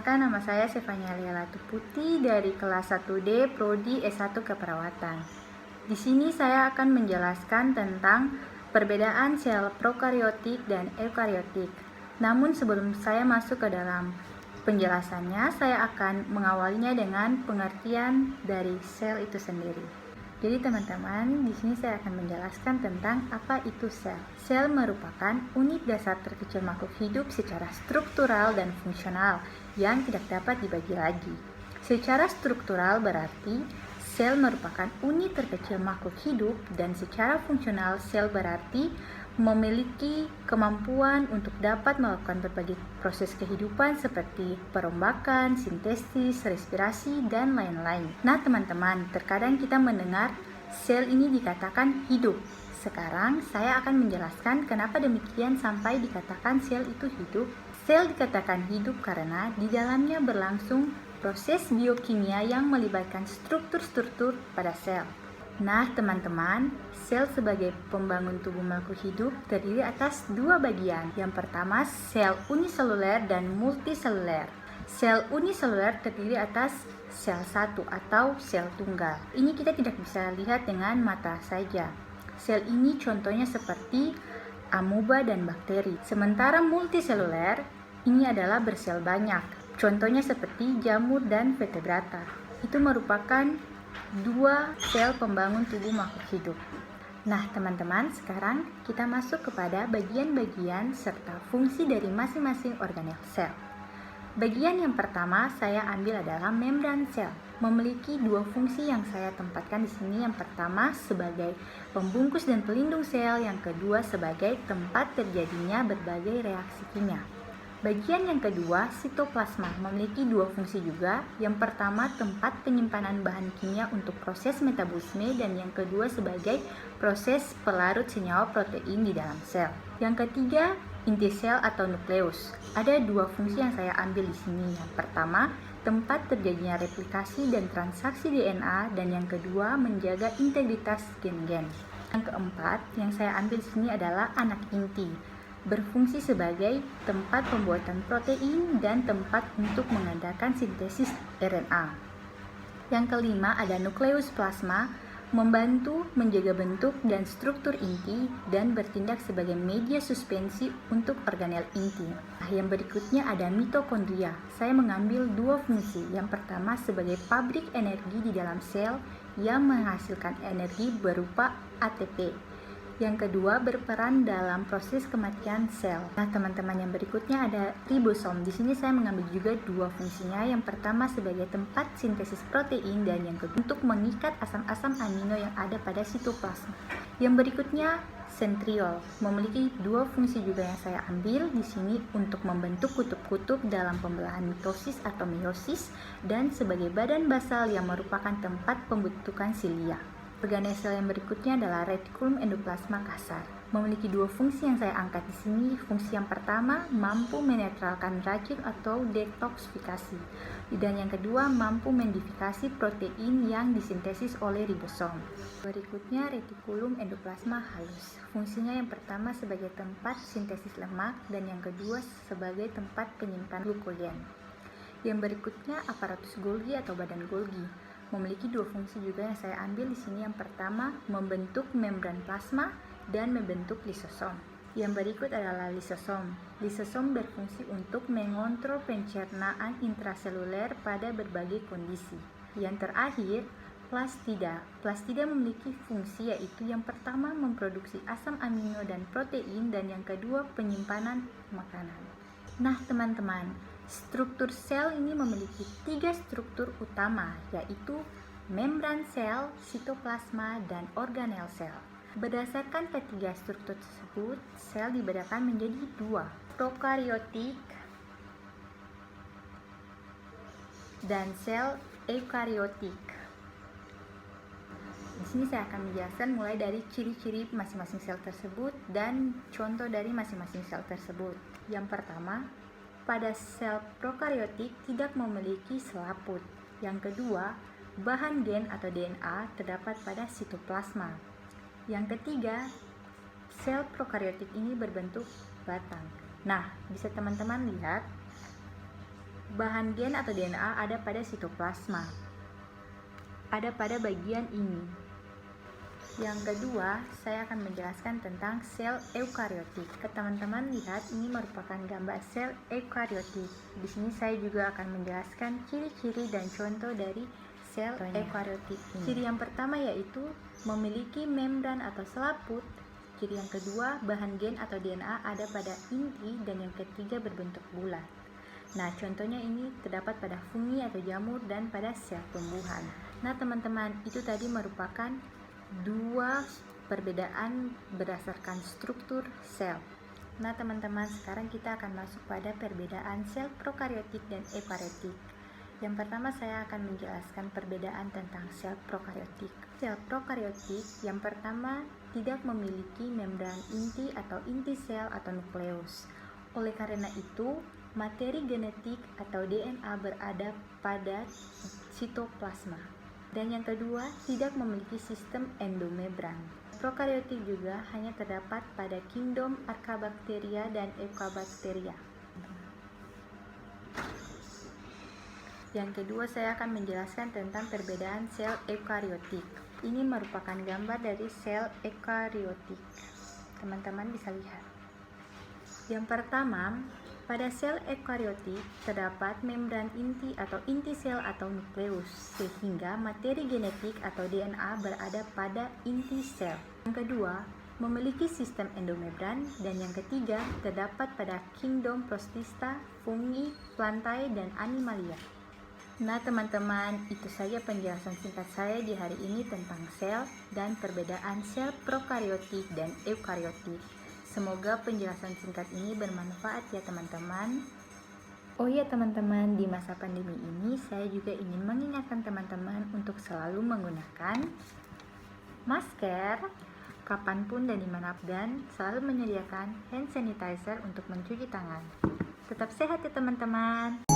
Perkenalkan, nama saya Sefanya Lela Tuputi dari kelas 1D Prodi S1 Keperawatan. Di sini saya akan menjelaskan tentang perbedaan sel prokariotik dan eukariotik. Namun sebelum saya masuk ke dalam penjelasannya, saya akan mengawalinya dengan pengertian dari sel itu sendiri. Jadi teman-teman, di sini saya akan menjelaskan tentang apa itu sel. Sel merupakan unit dasar terkecil makhluk hidup secara struktural dan fungsional yang tidak dapat dibagi lagi. Secara struktural berarti sel merupakan unit terkecil makhluk hidup, dan secara fungsional sel berarti memiliki kemampuan untuk dapat melakukan berbagai proses kehidupan seperti perombakan, sintesis, respirasi, dan lain-lain. Nah teman-teman, terkadang kita mendengar sel ini dikatakan hidup. Sekarang saya akan menjelaskan kenapa demikian sampai dikatakan sel itu hidup. Sel dikatakan hidup karena di dalamnya berlangsung proses biokimia yang melibatkan struktur-struktur pada sel. Nah teman-teman, sel sebagai pembangun tubuh makhluk hidup terdiri atas dua bagian. Yang pertama sel uniseluler dan multiseluler. Sel uniseluler terdiri atas sel satu atau sel tunggal. Ini kita tidak bisa lihat dengan mata saja. Sel ini contohnya seperti amoeba dan bakteri. Sementara multiseluler ini adalah bersel banyak. Contohnya seperti jamur dan vertebrata. Itu merupakan dua sel pembangun tubuh makhluk hidup. Nah teman-teman, sekarang kita masuk kepada bagian-bagian serta fungsi dari masing-masing organel sel. Bagian yang pertama saya ambil adalah membran sel. Memiliki dua fungsi yang saya tempatkan di sini. Yang pertama sebagai pembungkus dan pelindung sel, yang kedua sebagai tempat terjadinya berbagai reaksi kimia. Bagian yang kedua, sitoplasma, memiliki dua fungsi juga. Yang pertama, tempat penyimpanan bahan kimia untuk proses metabolisme, dan yang kedua sebagai proses pelarut senyawa protein di dalam sel. Yang ketiga, inti sel atau nukleus. Ada dua fungsi yang saya ambil di sini. Yang pertama, tempat terjadinya replikasi dan transaksi DNA, dan yang kedua, menjaga integritas gen-gen. Yang keempat, yang saya ambil di sini adalah anak inti, berfungsi sebagai tempat pembuatan protein dan tempat untuk mengadakan sintesis RNA. Yang kelima ada nukleus plasma, membantu menjaga bentuk dan struktur inti dan bertindak sebagai media suspensi untuk organel inti. Yang berikutnya ada mitokondria. Saya mengambil dua fungsi. Yang pertama sebagai pabrik energi di dalam sel yang menghasilkan energi berupa ATP. Yang kedua berperan dalam proses kematian sel. Nah teman-teman, yang berikutnya ada ribosom. Di sini saya mengambil juga dua fungsinya. Yang pertama sebagai tempat sintesis protein, dan yang kedua untuk mengikat asam-asam amino yang ada pada sitoplasma. Yang berikutnya sentriol, memiliki dua fungsi juga yang saya ambil di sini untuk membentuk kutub-kutub dalam pembelahan mitosis atau meiosis, dan sebagai badan basal yang merupakan tempat pembentukan silia. Organel sel yang berikutnya adalah retikulum endoplasma kasar. Memiliki dua fungsi yang saya angkat di sini. Fungsi yang pertama mampu menetralkan racun atau detoksifikasi, dan yang kedua mampu mendifikasi protein yang disintesis oleh ribosom. Berikutnya retikulum endoplasma halus. Fungsinya yang pertama sebagai tempat sintesis lemak, dan yang kedua sebagai tempat penyimpan glukogen. Yang berikutnya aparatus Golgi atau badan Golgi. Memiliki dua fungsi juga yang saya ambil di sini. Yang pertama membentuk membran plasma dan membentuk lisosom. Yang berikut adalah lisosom. Lisosom berfungsi untuk mengontrol pencernaan intraseluler pada berbagai kondisi. Yang terakhir plastida. Plastida memiliki fungsi yaitu yang pertama memproduksi asam amino dan protein, dan yang kedua penyimpanan makanan. Nah teman-teman, struktur sel ini memiliki tiga struktur utama, yaitu membran sel, sitoplasma, dan organel sel. Berdasarkan ketiga struktur tersebut, sel dibedakan menjadi dua, prokariotik dan sel eukariotik. Di sini saya akan menjelaskan mulai dari ciri-ciri masing-masing sel tersebut dan contoh dari masing-masing sel tersebut. Yang pertama, pada sel prokariotik tidak memiliki selaput. Yang kedua, bahan gen atau DNA terdapat pada sitoplasma. Yang ketiga, sel prokariotik ini berbentuk batang. Nah, bisa teman-teman lihat Bahan gen atau DNA ada pada sitoplasma, ada pada bagian ini. Yang kedua, saya akan menjelaskan tentang sel eukariotik. Teman-teman lihat, ini merupakan gambar sel eukariotik. Di sini saya juga akan menjelaskan ciri-ciri dan contoh dari sel eukariotik ini. Ciri yang pertama yaitu memiliki membran atau selaput. Ciri yang kedua, bahan gen atau DNA ada pada inti, dan yang ketiga berbentuk bulat. Nah, contohnya ini terdapat pada fungi atau jamur dan pada sel tumbuhan. Nah, teman-teman, itu tadi merupakan dua perbedaan berdasarkan struktur sel. Nah, teman-teman, sekarang kita akan masuk pada perbedaan sel prokariotik dan eukariotik. Yang pertama, saya akan menjelaskan perbedaan tentang sel prokariotik. Sel prokariotik yang pertama tidak memiliki membran inti atau inti sel atau nukleus. Oleh karena itu, materi genetik atau DNA berada pada sitoplasma. Dan yang kedua, tidak memiliki sistem endomembran. Prokariotik juga hanya terdapat pada kingdom Archaebacteria dan Euchabacteria. Yang kedua, saya akan menjelaskan tentang perbedaan sel eukariotik. Ini merupakan gambar dari sel eukariotik. Teman-teman bisa lihat. Yang pertama, pada sel eukariotik terdapat membran inti atau inti sel atau nukleus, sehingga materi genetik atau DNA berada pada inti sel. Yang kedua, memiliki sistem endomembran, dan yang ketiga terdapat pada kingdom Protista, fungi, plantae, dan animalia. Nah, teman-teman, itu saja penjelasan singkat saya di hari ini tentang sel dan perbedaan sel prokariotik dan eukariotik. Semoga penjelasan singkat ini bermanfaat ya teman-teman. Oh iya teman-teman, di masa pandemi ini saya juga ingin mengingatkan teman-teman untuk selalu menggunakan masker kapanpun dan dimanapun, dan selalu menyediakan hand sanitizer untuk mencuci tangan. Tetap sehat ya teman-teman.